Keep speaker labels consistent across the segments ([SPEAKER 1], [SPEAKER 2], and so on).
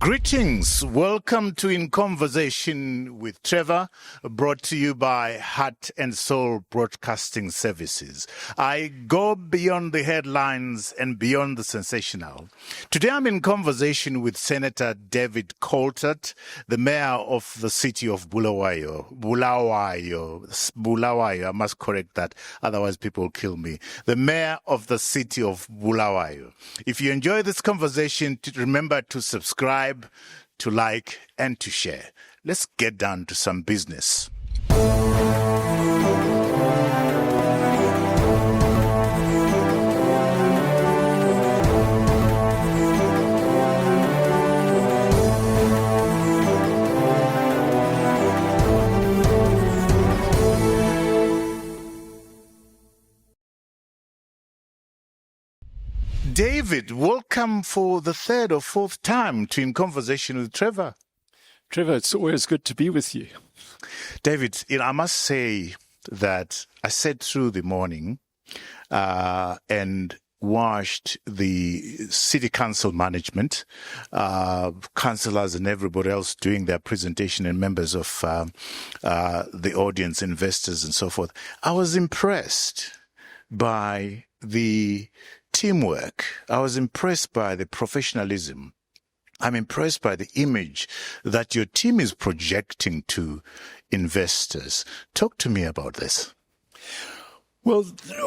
[SPEAKER 1] Greetings. Welcome to In Conversation with Trevor, brought to you by Heart and Soul Broadcasting Services. I go beyond the headlines and beyond the sensational. Today I'm in conversation with Senator David Coltart, the mayor of the city of Bulawayo, I must correct that, otherwise people will kill me. The mayor of the city of Bulawayo. If you enjoy this conversation, remember to subscribe, to like, and to share. Let's get down to some business. David, welcome for the third or fourth time to In Conversation with Trevor.
[SPEAKER 2] Trevor, it's always good to be with you.
[SPEAKER 1] David, I must say that I sat through the morning and watched the city council management, councillors and everybody else doing their presentation, and members of the audience, investors and so forth. I was impressed by the teamwork. I was impressed by the professionalism. I'm impressed by the image that your team is projecting to investors. Talk to me about this.
[SPEAKER 2] Well,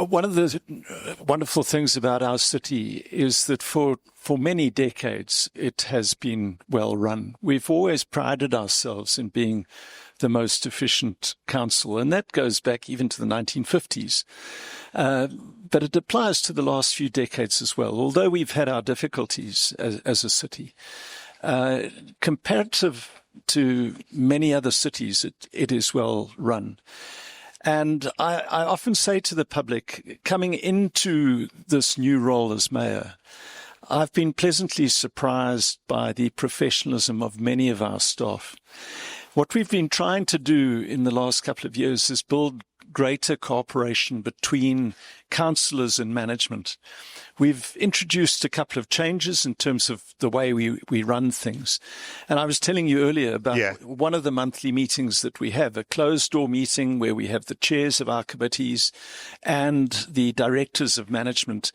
[SPEAKER 2] one of the wonderful things about our city is that for many decades it has been well run. We've always prided ourselves in being the most efficient council, and that goes back even to the 1950s. But it applies to the last few decades as well, although we've had our difficulties as a city. Comparative to many other cities, it is well run. And I often say to the public, coming into this new role as mayor, I've been pleasantly surprised by the professionalism of many of our staff. What we've been trying to do in the last couple of years is build greater cooperation between councillors and management. We've introduced a couple of changes in terms of the way we run things. And I was telling you earlier about one of the monthly meetings that we have, a closed-door meeting where we have the chairs of our committees and the directors of management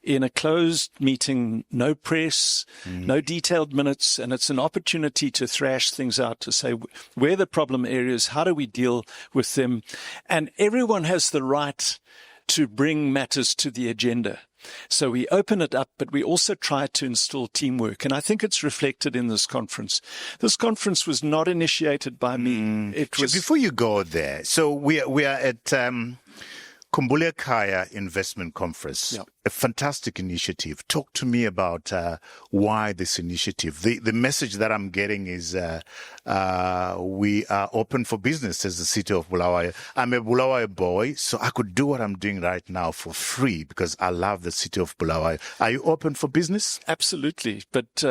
[SPEAKER 2] in a closed meeting, no press, no detailed minutes, and it's an opportunity to thrash things out, to say where the problem areas, how do we deal with them, and everyone has the right to bring matters to the agenda. So we open it up, but we also try to instill teamwork. And I think it's reflected in this conference. This conference was not initiated by me. It was...
[SPEAKER 1] Before you go there, so we are at Khumbul'ekhaya Investment Conference.
[SPEAKER 2] Yeah.
[SPEAKER 1] A fantastic initiative. Talk to me about why this initiative. The message that I'm getting is we are open for business as the city of Bulawayo. I'm a Bulawayo boy, so I could do what I'm doing right now for free because I love the city of Bulawayo. Are you open for business?
[SPEAKER 2] Absolutely, but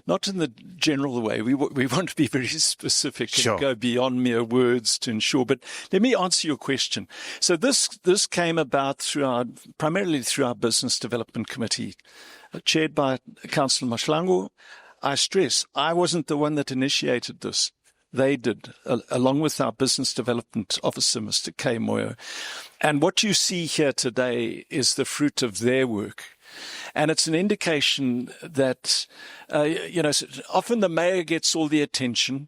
[SPEAKER 2] not in the general way. We want to be very specific and go beyond mere words to ensure. But let me answer your question. So this came about primarily through our Business Development Committee, chaired by Councillor Mahlangu. I stress, I wasn't the one that initiated this. They did, along with our Business Development Officer, Mr. K. Moyo. And what you see here today is the fruit of their work. And it's an indication that, often the mayor gets all the attention,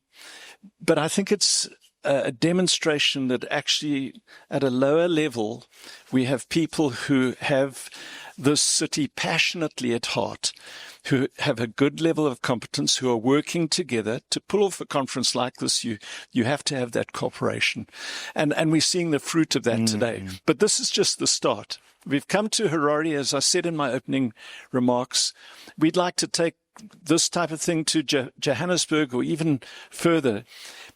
[SPEAKER 2] but I think it's a demonstration that actually at a lower level, we have people who have this city passionately at heart, who have a good level of competence, who are working together. To pull off a conference like this, you have to have that cooperation. And we're seeing the fruit of that today. But this is just the start. We've come to Harare, as I said in my opening remarks. We'd like to take this type of thing to Johannesburg or even further,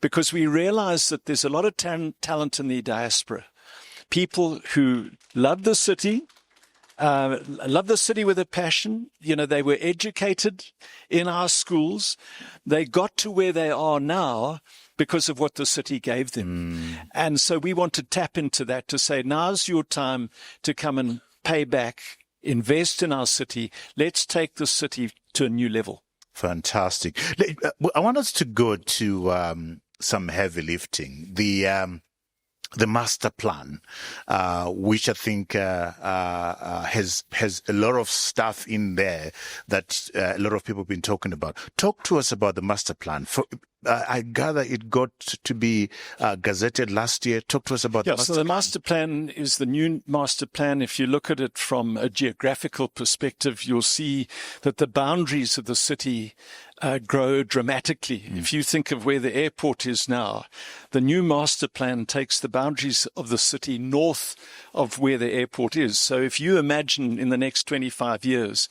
[SPEAKER 2] because we realize that there's a lot of talent in the diaspora. People who love the city, with a passion. They were educated in our schools. They got to where they are now because of what the city gave them. And so we want to tap into that to say, now's your time to come and pay back, invest in our city. Let's take the city to a new level.
[SPEAKER 1] Fantastic. I want us to go to some heavy lifting. The master plan, which I think has a lot of stuff in there that a lot of people have been talking about. Talk to us about the master plan. I gather it got to be gazetted last year. Talk to us about the master plan.
[SPEAKER 2] So the master plan is the new master plan. If you look at it from a geographical perspective, you'll see that the boundaries of the city grow dramatically. If you think of where the airport is now, the new master plan takes the boundaries of the city north of where the airport is. So if you imagine in the next 25 years,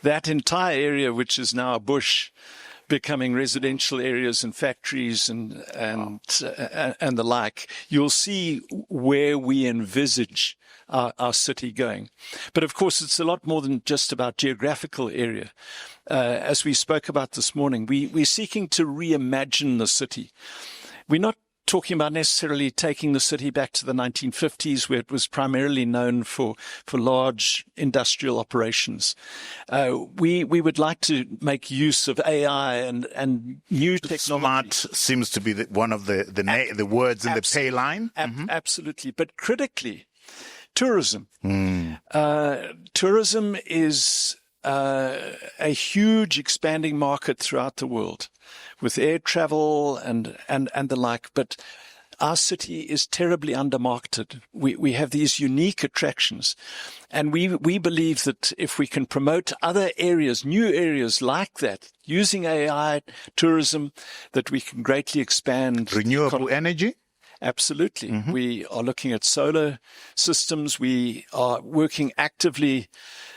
[SPEAKER 2] that entire area, which is now a bush, becoming residential areas and factories and the like, you'll see where we envisage our city going. But of course, it's a lot more than just about geographical area. As we spoke about this morning, we're seeking to reimagine the city. We're not talking about necessarily taking the city back to the 1950s, where it was primarily known for large industrial operations. We would like to make use of AI and new technology.
[SPEAKER 1] Smart seems to be one of the words in the pay line.
[SPEAKER 2] Absolutely. But critically, tourism. Tourism is a huge expanding market throughout the world, with air travel and the like. But our city is terribly undermarketed. We have these unique attractions. And we believe that if we can promote other areas, new areas like that, using AI, tourism, that we can greatly expand.
[SPEAKER 1] Renewable energy?
[SPEAKER 2] Absolutely. We are looking at solar systems. We are working actively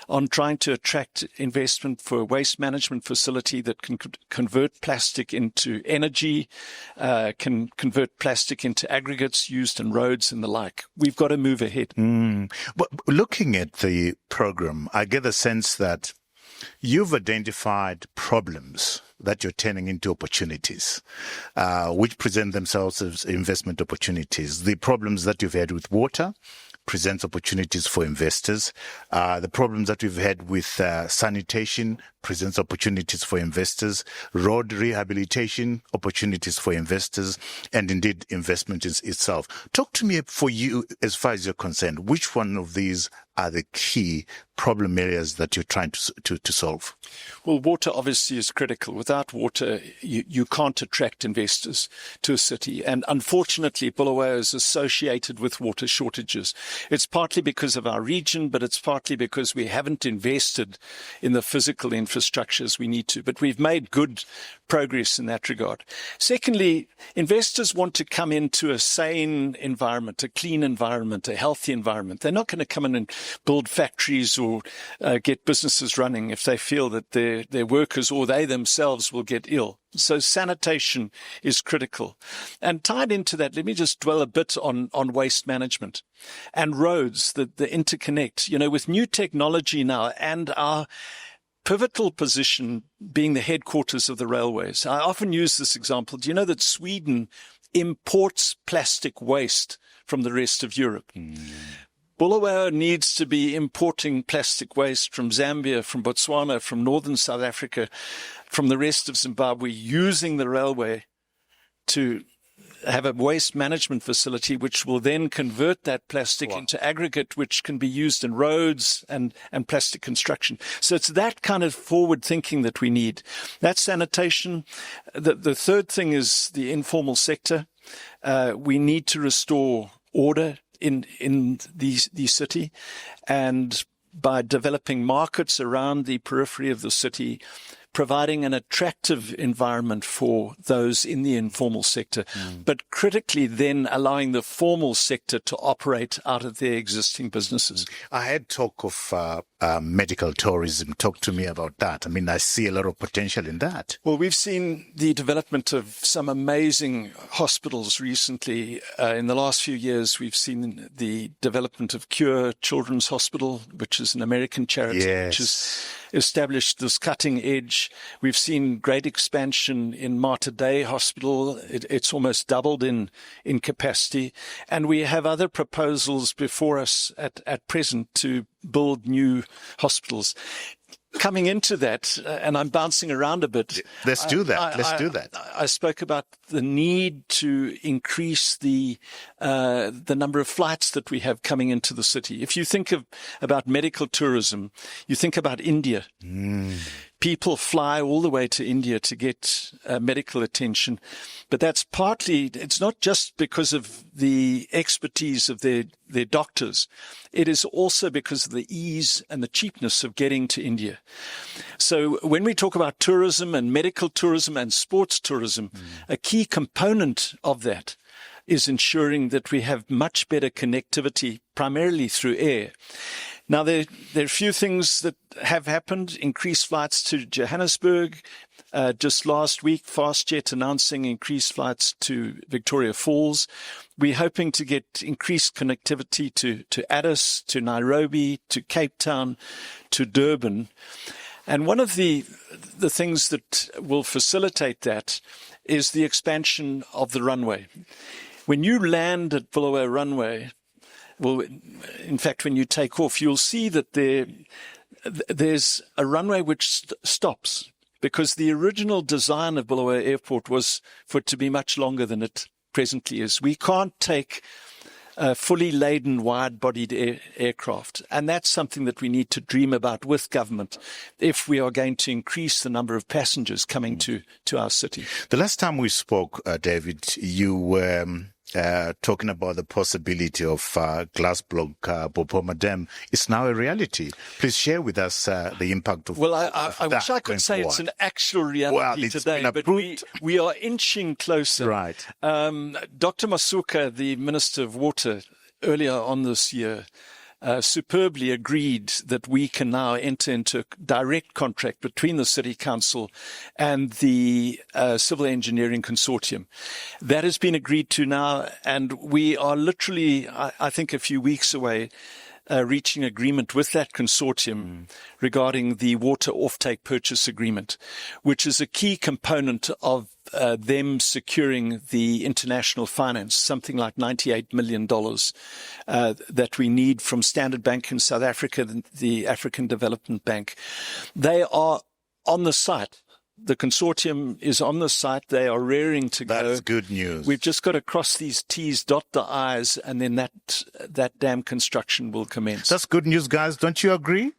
[SPEAKER 2] on trying to attract investment for a waste management facility that can convert plastic into energy, can convert plastic into aggregates used in roads and the like. We've got to move ahead.
[SPEAKER 1] But looking at the program, I get the sense that you've identified problems that you're turning into opportunities, which present themselves as investment opportunities. The problems that you've had with water presents opportunities for investors. The problems that we've had with sanitation presents opportunities for investors. Road rehabilitation, opportunities for investors, and indeed investment itself. Talk to me, for you, as far as you're concerned, which one of these are the key problem areas that you're trying to solve?
[SPEAKER 2] Well, water obviously is critical. Without water, you can't attract investors to a city. And unfortunately, Bulawayo is associated with water shortages. It's partly because of our region, but it's partly because we haven't invested in the physical infrastructures we need to. But we've made good progress in that regard. Secondly, investors want to come into a sane environment, a clean environment, a healthy environment. They're not going to come in and build factories or get businesses running if they feel that their workers or they themselves will get ill. So sanitation is critical. And tied into that, let me just dwell a bit on waste management and roads, the interconnect. You know, with new technology now and our pivotal position being the headquarters of the railways. I often use this example. Do you know that Sweden imports plastic waste from the rest of Europe? Bulawayo needs to be importing plastic waste from Zambia, from Botswana, from northern South Africa, from the rest of Zimbabwe, using the railway to have a waste management facility which will then convert that plastic into aggregate, which can be used in roads and plastic construction. So it's that kind of forward thinking that we need. That's sanitation. The third thing is the informal sector. We need to restore order in the city, and by developing markets around the periphery of the city, providing an attractive environment for those in the informal sector, but critically then allowing the formal sector to operate out of their existing businesses.
[SPEAKER 1] I had talk of medical tourism. Talk to me about that. I mean, I see a lot of potential in that.
[SPEAKER 2] Well, we've seen the development of some amazing hospitals recently. In the last few years, we've seen the development of Cure Children's Hospital, which is an American charity, which has established this cutting edge. We've seen great expansion in Mater Dei Hospital. It's almost doubled in capacity. And we have other proposals before us at present to build new hospitals. coming into that, and I'm bouncing around a bit.
[SPEAKER 1] Let's do that.
[SPEAKER 2] I spoke about the need to increase the number of flights that we have coming into the city. If you think about medical tourism, you think about India. People fly all the way to India to get medical attention. But that's partly, it's not just because of the expertise of their doctors. It is also because of the ease and the cheapness of getting to India. So when we talk about tourism and medical tourism and sports tourism, a key component of that is ensuring that we have much better connectivity, primarily through air. Now, there are a few things that have happened. Increased flights to Johannesburg. Just last week, FastJet announcing increased flights to Victoria Falls. We're hoping to get increased connectivity to Addis, to Nairobi, to Cape Town, to Durban. And one of the things that will facilitate that is the expansion of the runway. When you land at Bulawayo runway, well, in fact, when you take off, you'll see that there's a runway which stops, because the original design of Bulawayo Airport was for it to be much longer than it presently is. We can't take fully laden, wide-bodied aircraft, and that's something that we need to dream about with government if we are going to increase the number of passengers coming to our city.
[SPEAKER 1] The last time we spoke, David, you were talking about the possibility of glass block Bopoma Dam. It's now a reality. Please share with us the impact of
[SPEAKER 2] Well, I wish I could say it's an actual reality today, but we are inching closer.
[SPEAKER 1] Right.
[SPEAKER 2] Dr. Masuka, the Minister of Water, earlier on this year, superbly agreed that we can now enter into a direct contract between the City Council and the Civil Engineering Consortium. That has been agreed to now, and we are literally, I think, a few weeks away reaching agreement with that consortium regarding the water offtake purchase agreement, which is a key component of them securing the international finance, something like $98 million that we need from Standard Bank in South Africa, the African Development Bank. They are on the site. The consortium is on the site. They are raring to go.
[SPEAKER 1] That's good news.
[SPEAKER 2] We've just got to cross these T's, dot the I's, and then that dam construction will commence.
[SPEAKER 1] That's good news, guys. Don't you agree?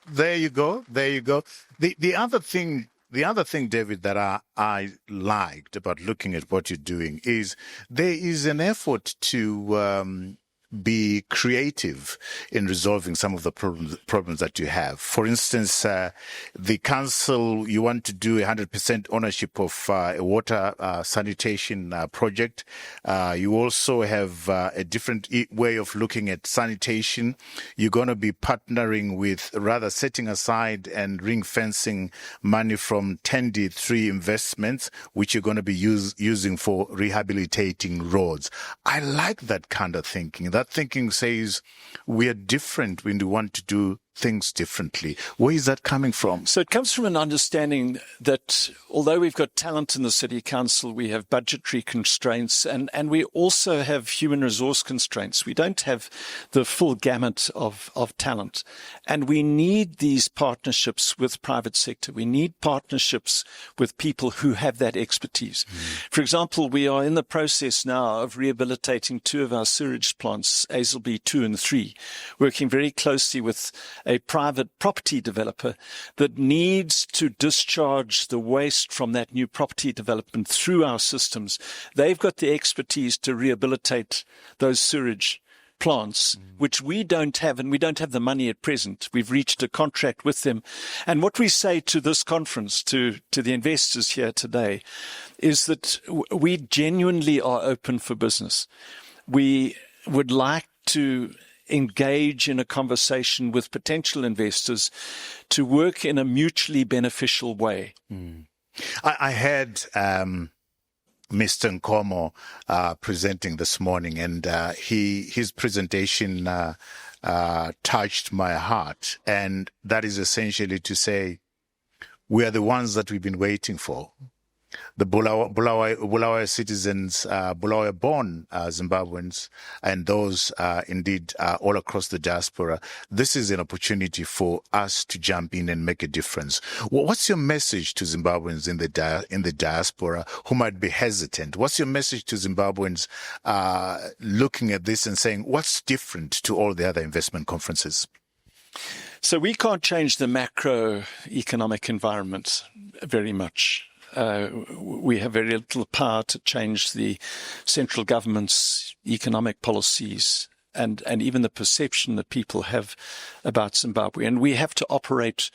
[SPEAKER 1] There you go. There you go. The other thing, David, that I liked about looking at what you're doing is there is an effort to be creative in resolving some of the problems that you have. For instance, the council, you want to do 100% ownership of a water sanitation project. You also have a different way of looking at sanitation. You're going to be partnering with, rather setting aside and ring fencing money from 10D3 investments, which you're going to be using for rehabilitating roads. I like that kind of thinking. That thinking says we are different when we want to do things differently. Where is that coming from?
[SPEAKER 2] So it comes from an understanding that although we've got talent in the City Council, we have budgetary constraints and we also have human resource constraints. We don't have the full gamut of talent. And we need these partnerships with private sector. We need partnerships with people who have that expertise. For example, we are in the process now of rehabilitating two of our sewage plants, Hazelby 2 and 3, working very closely with a private property developer that needs to discharge the waste from that new property development through our systems. They've got the expertise to rehabilitate those sewage plants, which we don't have, and we don't have the money at present. We've reached a contract with them. And what we say to this conference, to the investors here today, is that we genuinely are open for business. We would like to engage in a conversation with potential investors to work in a mutually beneficial way.
[SPEAKER 1] I had Mr. Nkomo presenting this morning, and his presentation touched my heart. And that is essentially to say, we are the ones that we've been waiting for. the Bulawayo citizens, Bulawayo-born Zimbabweans, and those indeed all across the diaspora. This is an opportunity for us to jump in and make a difference. What's your message to Zimbabweans in the diaspora who might be hesitant? What's your message to Zimbabweans looking at this and saying, what's different to all the other investment conferences?
[SPEAKER 2] So we can't change the macroeconomic environment very much. We have very little power to change the central government's economic policies and even the perception that people have about Zimbabwe. And we have to operate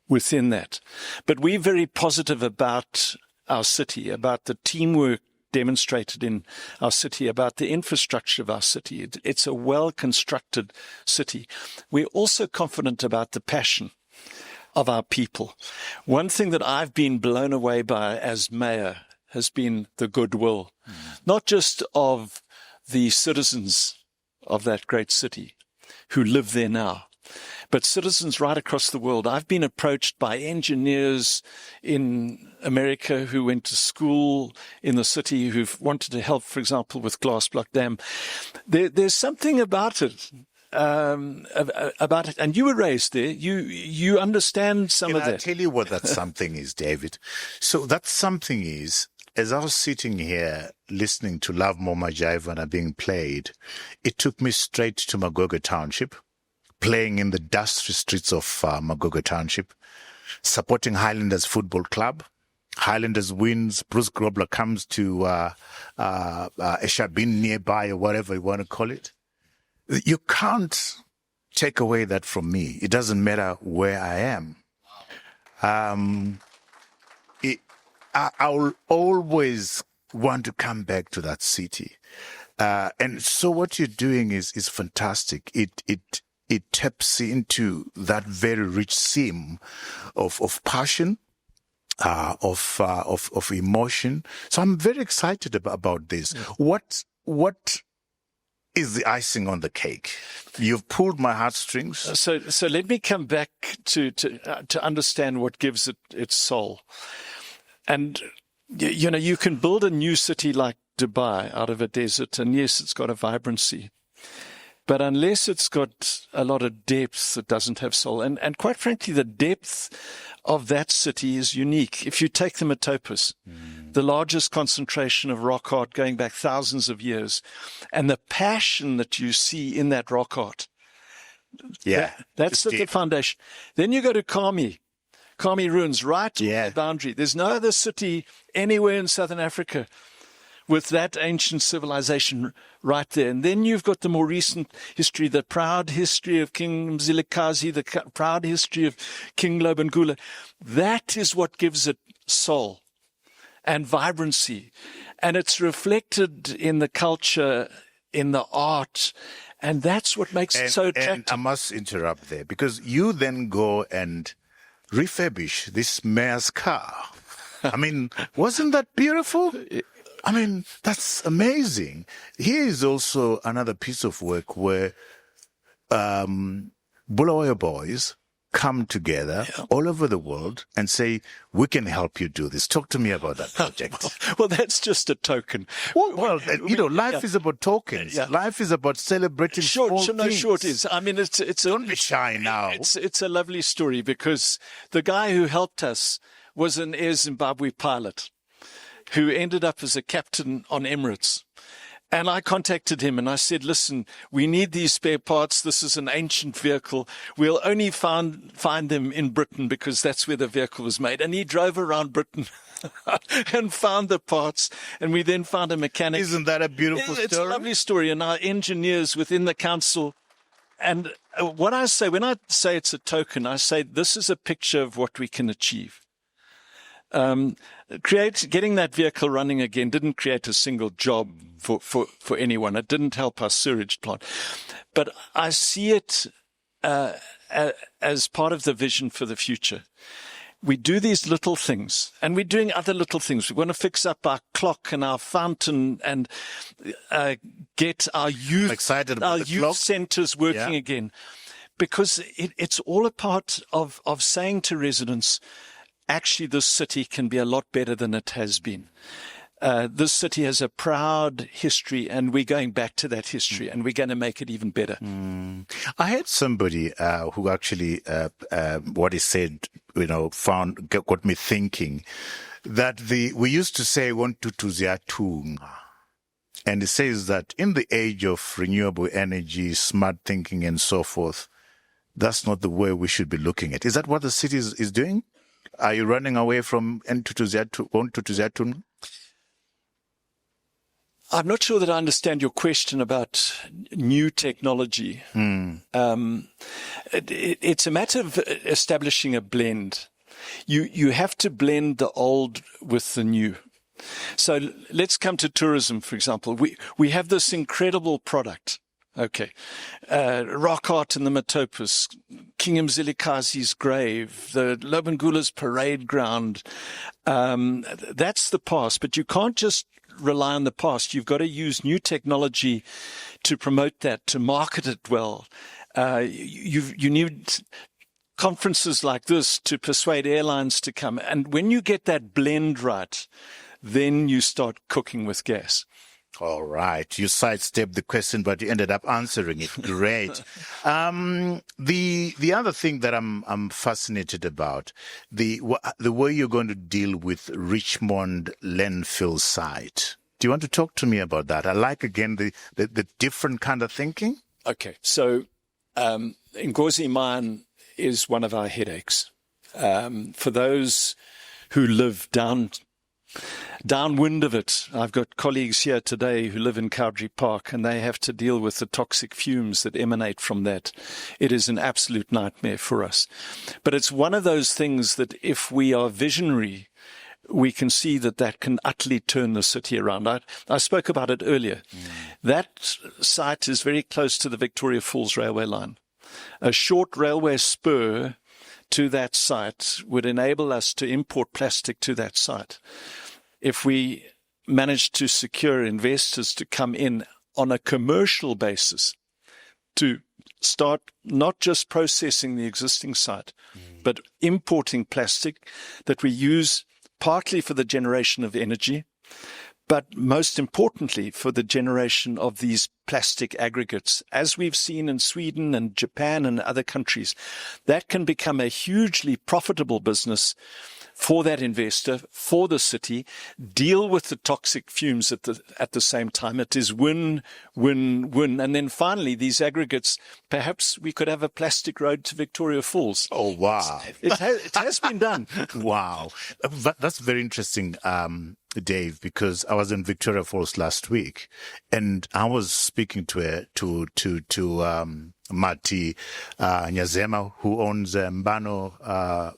[SPEAKER 2] within that. But we're very positive about our city, about the teamwork demonstrated in our city, about the infrastructure of our city. It's a well-constructed city. We're also confident about the passion of our people. One thing that I've been blown away by as mayor has been the goodwill, not just of the citizens of that great city who live there now, but citizens right across the world. I've been approached by engineers in America who went to school in the city who've wanted to help, for example, with Glass Block Dam. There's something about it. About it, and you were raised there. You understand some of that.
[SPEAKER 1] I'll tell you what that something is, David. So that something is, as I was sitting here listening to Love Moma Jaivana being played, it took me straight to Magogo Township, playing in the dusty streets of Magogo Township, supporting Highlanders Football Club. Highlanders wins. Bruce Grobler comes to a Shabin nearby, or whatever you want to call it. You can't take away that from me. It doesn't matter where I am. I'll always want to come back to that city. And so what you're doing is fantastic. It taps into that very rich seam of passion, of emotion. So I'm very excited about this. What is the icing on the cake? You've pulled my heartstrings.
[SPEAKER 2] So let me come back to understand what gives it its soul. And, you know, you can build a new city like Dubai out of a desert, and yes, it's got a vibrancy. But unless it's got a lot of depth, it doesn't have soul. And quite frankly, the depth of that city is unique. If you take the Metopus, the largest concentration of rock art going back thousands of years, and the passion that you see in that rock art, that's the foundation. Then you go to Kami ruins, right on the boundary. There's no other city anywhere in southern Africa with that ancient civilization right there. And then you've got the more recent history, the proud history of King Mzilikazi, the proud history of King Lobengula. That is what gives it soul and vibrancy. And it's reflected in the culture, in the art, and that's what makes it so attractive.
[SPEAKER 1] And I must interrupt there, because you then go and refurbish this mayor's car. I mean, wasn't that beautiful? I mean, that's amazing. Here is also another piece of work where Bulawayo boys come together all over the world and say, we can help you do this. Talk to me about that project.
[SPEAKER 2] Well, that's just a token.
[SPEAKER 1] Well, you know, life is about tokens. Life is about celebrating small things.
[SPEAKER 2] Sure it is. I mean,
[SPEAKER 1] Don't be shy now.
[SPEAKER 2] It's a lovely story, because the guy who helped us was an Air Zimbabwe pilot who ended up as a captain on Emirates. And I contacted him and I said, listen, we need these spare parts. This is an ancient vehicle. We'll only find them in Britain because that's where the vehicle was made. And he drove around Britain and found the parts. And we then found a mechanic.
[SPEAKER 1] Isn't that a beautiful story?
[SPEAKER 2] It's a lovely story. And our engineers within the council. And what I say, when I say it's a token, I say this is a picture of what we can achieve. Getting that vehicle running again didn't create a single job for anyone. It didn't help our sewage plant. But I see it as part of the vision for the future. We do these little things, and we're doing other little things. We want to fix up our clock and our fountain and get our youth centers working again. Because it's all a part of saying to residents, actually this city can be a lot better than it has been. This city has a proud history, and we're going back to that history, and we're going to make it even better.
[SPEAKER 1] I had somebody who actually, what he said, got me thinking that we used to say "Wontutuziatunga," and it says that in the age of renewable energy, smart thinking, and so forth, that's not the way we should be looking at. Is that what the city is doing? Are you running away from Wontutuziatunga?
[SPEAKER 2] I'm not sure that I understand your question about new technology. It's a matter of establishing a blend. You have to blend the old with the new. So let's come to tourism, for example. We have this incredible product. Okay. Rocca in the Metopus, King Mzilikazi's grave, the Lobengula's parade ground. That's the past, but you can't just rely on the past. You've got to use new technology to promote that, to market it well. You need conferences like this to persuade airlines to come. And when you get that blend right, then you start cooking with gas.
[SPEAKER 1] All right. You sidestepped the question, but you ended up answering it. Great. The other thing that I'm fascinated about, the way you're going to deal with Richmond landfill site. Do you want to talk to me about that? I like, again, the different kind of thinking.
[SPEAKER 2] Okay. So, Ngozi Mine is one of our headaches. For those who live downwind of it. I've got colleagues here today who live in Cowdrey Park, and they have to deal with the toxic fumes that emanate from that. It is an absolute nightmare for us. But it's one of those things that if we are visionary, we can see that can utterly turn the city around. I spoke about it earlier. That site is very close to the Victoria Falls railway line. A short railway spur to that site would enable us to import plastic to that site. If we manage to secure investors to come in on a commercial basis to start not just processing the existing site, but importing plastic that we use partly for the generation of energy, but most importantly for the generation of these plastic aggregates, as we've seen in Sweden and Japan and other countries, that can become a hugely profitable business for that investor, for the city, deal with the toxic fumes at the same time. It is win, win, win. And then finally, these aggregates, perhaps we could have a plastic road to Victoria Falls.
[SPEAKER 1] Oh, wow.
[SPEAKER 2] It has been done.
[SPEAKER 1] Wow. That's very interesting, Dave, because I was in Victoria Falls last week, and I was speaking to Mati Nyazema, who owns Mbano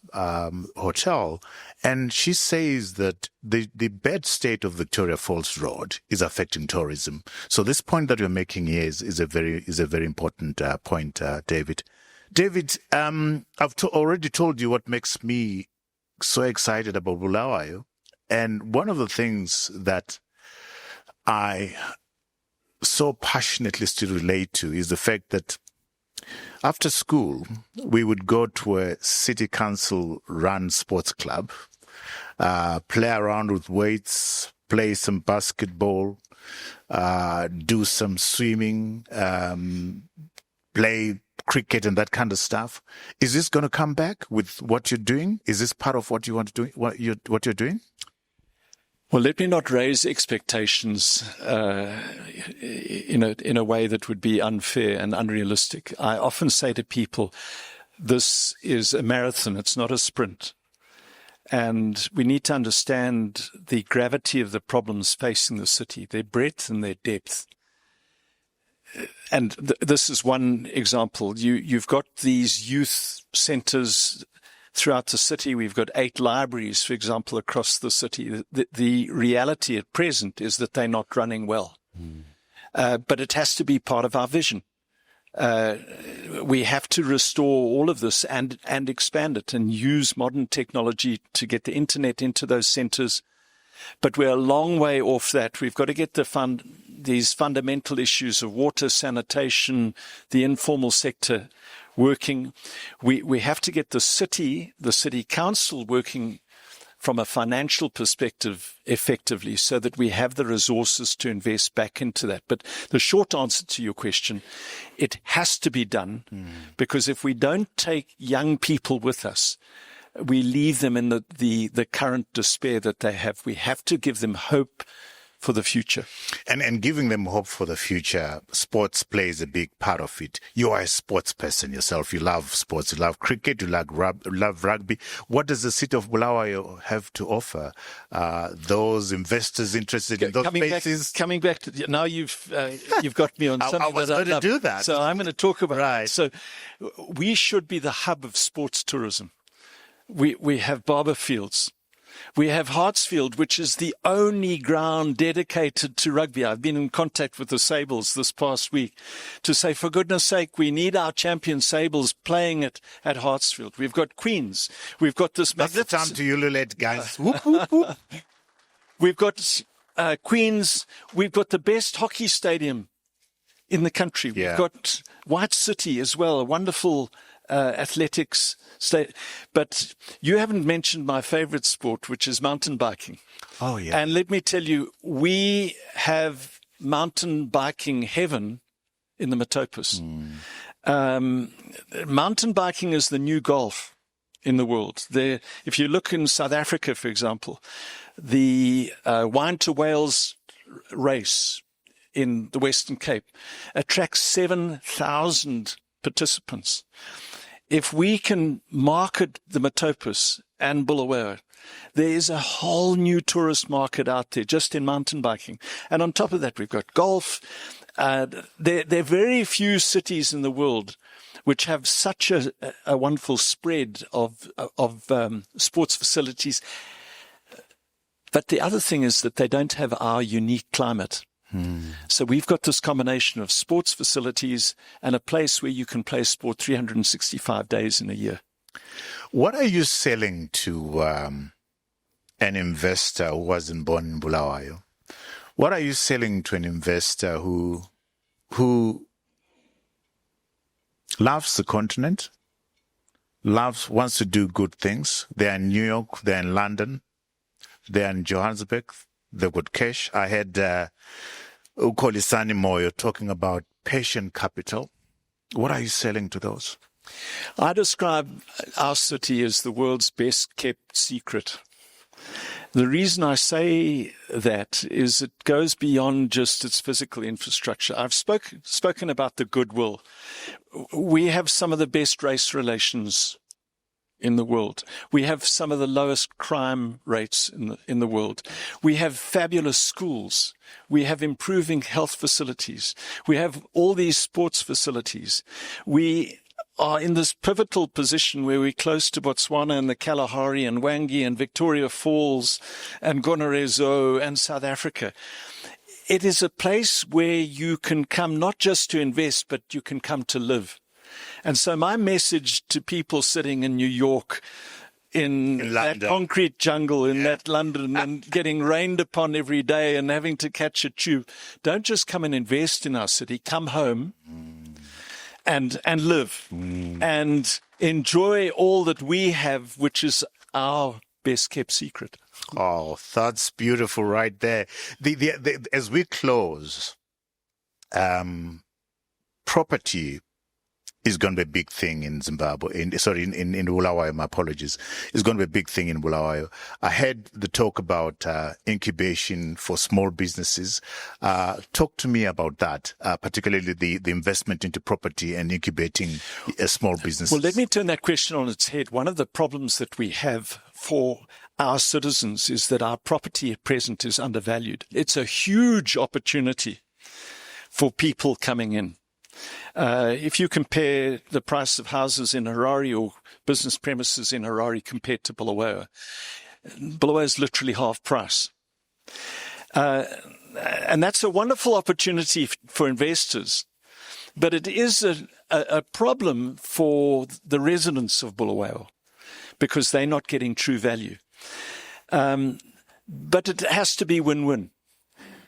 [SPEAKER 1] Hotel, and she says that the bad state of Victoria Falls Road is affecting tourism. So this point that you're making here is a very important point, David. David, I've already told you what makes me so excited about Bulawayo. And one of the things that I so passionately still relate to is the fact that after school, we would go to a city council run sports club, play around with weights, play some basketball, do some swimming, play cricket and that kind of stuff. Is this going to come back with what you're doing? Is this part of what you want to do, what you're doing?
[SPEAKER 2] Well, let me not raise expectations in a way that would be unfair and unrealistic. I often say to people, this is a marathon, it's not a sprint. And we need to understand the gravity of the problems facing the city, their breadth and their depth. And this is one example. You've got these youth centers throughout the city. We've got 8 libraries, for example, across the city. The reality at present is that they're not running well. But it has to be part of our vision. We have to restore all of this and expand it and use modern technology to get the internet into those centers. But we're a long way off that. We've got to get these fundamental issues of water, sanitation, the informal sector. working. We have to get the city council working from a financial perspective effectively so that we have the resources to invest back into that. But the short answer to your question, it has to be done because if we don't take young people with us, we leave them in the current despair that they have. We have to give them hope for the future.
[SPEAKER 1] And giving them hope for the future, sports plays a big part of it. You are a sports person yourself. You love sports. You love cricket. You love rugby. What does the city of Bulawayo have to offer those investors interested in those spaces?
[SPEAKER 2] Coming back to now, you've got me on something.
[SPEAKER 1] I was going to do that.
[SPEAKER 2] So I'm going to talk about
[SPEAKER 1] right.
[SPEAKER 2] So we should be the hub of sports tourism. We have Barber Fields. We have Hartsfield, which is the only ground dedicated to rugby. I've been in contact with the Sables this past week to say, for goodness sake, we need our champion Sables playing at Hartsfield. We've got Queens. We've got this
[SPEAKER 1] magnificent... That's the time to Ululet, guys. Whoop, whoop, whoop.
[SPEAKER 2] We've got Queens. We've got the best hockey stadium in the country.
[SPEAKER 1] Yeah.
[SPEAKER 2] We've got White City as well, a wonderful athletics state. But you haven't mentioned my favorite sport, which is mountain biking.
[SPEAKER 1] Oh, yeah.
[SPEAKER 2] And let me tell you, we have mountain biking heaven in the Matopus. Mountain biking is the new golf in the world. If you look in South Africa, for example, the Wine to Wales race in the Western Cape attracts 7,000 participants. If we can market the Matopus and Bulawayo, there is a whole new tourist market out there just in mountain biking. And on top of that, we've got golf. There are very few cities in the world which have such a wonderful spread of sports facilities. But the other thing is that they don't have our unique climate. So we've got this combination of sports facilities and a place where you can play sport 365 days in a year.
[SPEAKER 1] What are you selling to an investor who wasn't born in Bulawayo? What are you selling to an investor who loves the continent, wants to do good things? They're in New York, they're in London, they're in Johannesburg, they've got cash. I had Ukolisani Moyo talking about patient capital. What are you selling to those?
[SPEAKER 2] I describe our city as the world's best kept secret. The reason I say that is it goes beyond just its physical infrastructure. I've spoken about the goodwill. We have some of the best race relations in the world. We have some of the lowest crime rates in the world. We have fabulous schools. We have improving health facilities. We have all these sports facilities. We are in this pivotal position where we're close to Botswana and the Kalahari and Wangi and Victoria Falls and Gonarezo and South Africa. It is a place where you can come not just to invest, but you can come to live. And so my message to people sitting in New York, in that concrete jungle, in that London, and getting rained upon every day and having to catch a tube, don't just come and invest in our city. Come home and live and enjoy all that we have, which is our best kept secret.
[SPEAKER 1] Oh, that's beautiful right there. As we close, property is going to be a big thing in Zimbabwe. In Bulawayo, my apologies. It's going to be a big thing in Bulawayo. I had the talk about incubation for small businesses. Talk to me about that, particularly the investment into property and incubating small businesses.
[SPEAKER 2] Well, let me turn that question on its head. One of the problems that we have for our citizens is that our property at present is undervalued. It's a huge opportunity for people coming in. If you compare the price of houses in Harare or business premises in Harare compared to Bulawayo, Bulawayo is literally half price. And that's a wonderful opportunity for investors. But it is a problem for the residents of Bulawayo because they're not getting true value. But it has to be win-win.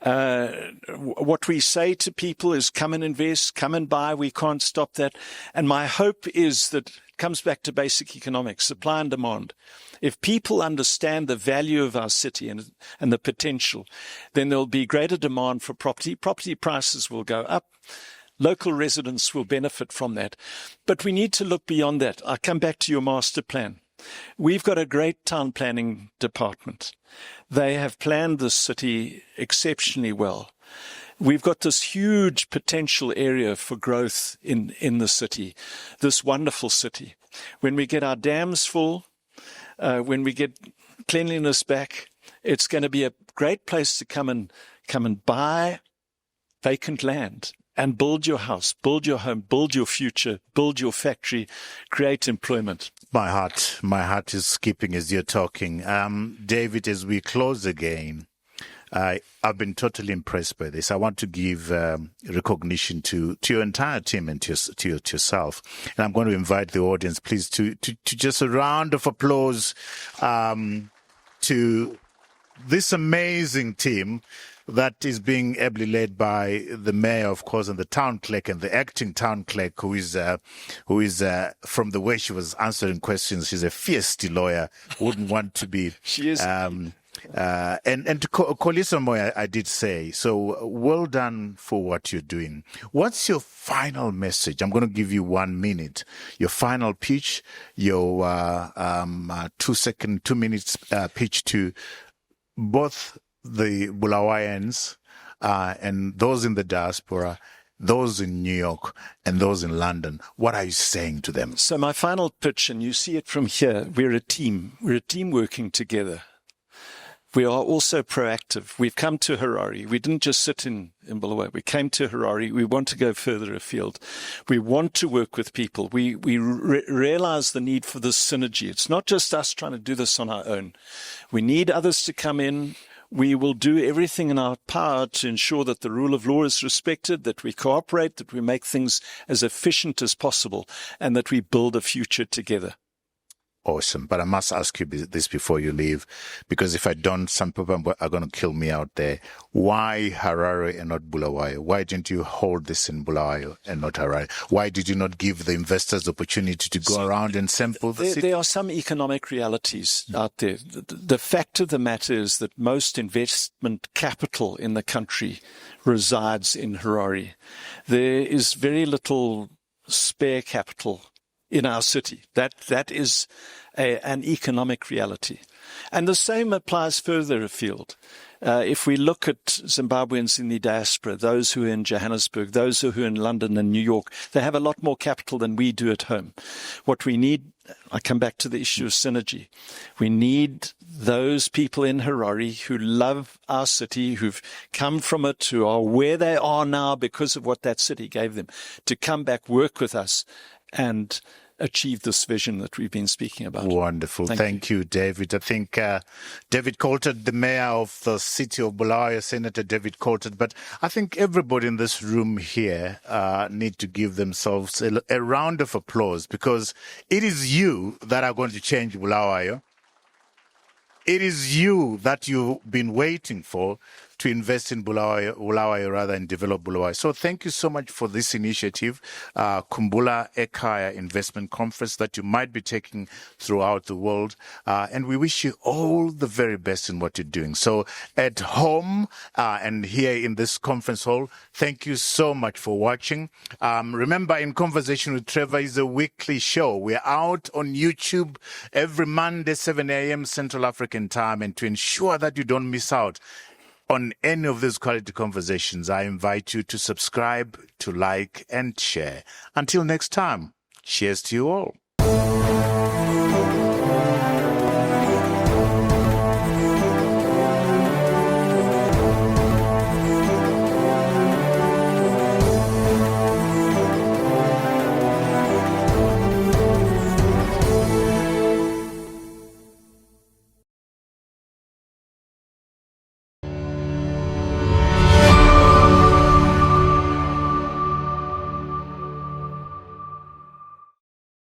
[SPEAKER 2] What we say to people is come and invest, come and buy. We can't stop that. And my hope is that it comes back to basic economics, supply and demand. If people understand the value of our city and the potential, then there'll be greater demand for property. Property prices will go up. Local residents will benefit from that. But we need to look beyond that. I come back to your master plan. We've got a great town planning department. They have planned this city exceptionally well. We've got this huge potential area for growth in the city, this wonderful city. When we get our dams full, when we get cleanliness back, it's going to be a great place to come and buy vacant land and build your house, build your home, build your future, build your factory, create employment.
[SPEAKER 1] My heart is skipping as you're talking. David, as we close again, I've been totally impressed by this. I want to give recognition to your entire team and to yourself. And I'm going to invite the audience, please, to just a round of applause to this amazing team that is being ably led by the mayor, of course, and the town clerk and the acting town clerk, who is from the way she was answering questions, she's a fierce lawyer, wouldn't want to be.
[SPEAKER 2] She is.
[SPEAKER 1] And to Kolisa Moya, I did say, so well done for what you're doing. What's your final message? I'm going to give you 1 minute. Your final pitch, your 2 minutes pitch to both the Bulawayans and those in the diaspora, those in New York and those in London. What are you saying to them?
[SPEAKER 2] So my final pitch, and you see it from here, we're a team. We're a team working together. We are also proactive. We've come to Harare. We didn't just sit in Bulawayo. We came to Harare. We want to go further afield. We want to work with people. We realize the need for this synergy. It's not just us trying to do this on our own. We need others to come in. We will do everything in our power to ensure that the rule of law is respected, that we cooperate, that we make things as efficient as possible, and that we build a future together.
[SPEAKER 1] Awesome. But I must ask you this before you leave, because if I don't, some people are going to kill me out there. Why Harare and not Bulawayo? Why didn't you hold this in Bulawayo and not Harare? Why did you not give the investors the opportunity to go around and sample the city?
[SPEAKER 2] There are some economic realities out there. The fact of the matter is that most investment capital in the country resides in Harare. There is very little spare capital in our city. That is an economic reality. And the same applies further afield. If we look at Zimbabweans in the diaspora, those who are in Johannesburg, those who are in London and New York, they have a lot more capital than we do at home. What we need, I come back to the issue of synergy. We need those people in Harare who love our city, who've come from it, who are where they are now because of what that city gave them, to come back, work with us, and achieve this vision that we've been speaking about.
[SPEAKER 1] Wonderful. Thank you, David. I think David Coltart, the mayor of the city of Bulawayo, Senator David Coltart, but I think everybody in this room here need to give themselves a round of applause, because it is you that are going to change Bulawayo. It is you that you've been waiting for to invest in Bulawayo rather than develop Bulawayo. So thank you so much for this initiative, Khumbul'ekhaya Investment Conference, that you might be taking throughout the world. And we wish you all the very best in what you're doing. So at home and here in this conference hall, thank you so much for watching. Remember, In Conversation with Trevor is a weekly show. We're out on YouTube every Monday, 7 a.m. Central African time. And to ensure that you don't miss out on any of these quality conversations, I invite you to subscribe, to like, and share. Until next time, cheers to you all.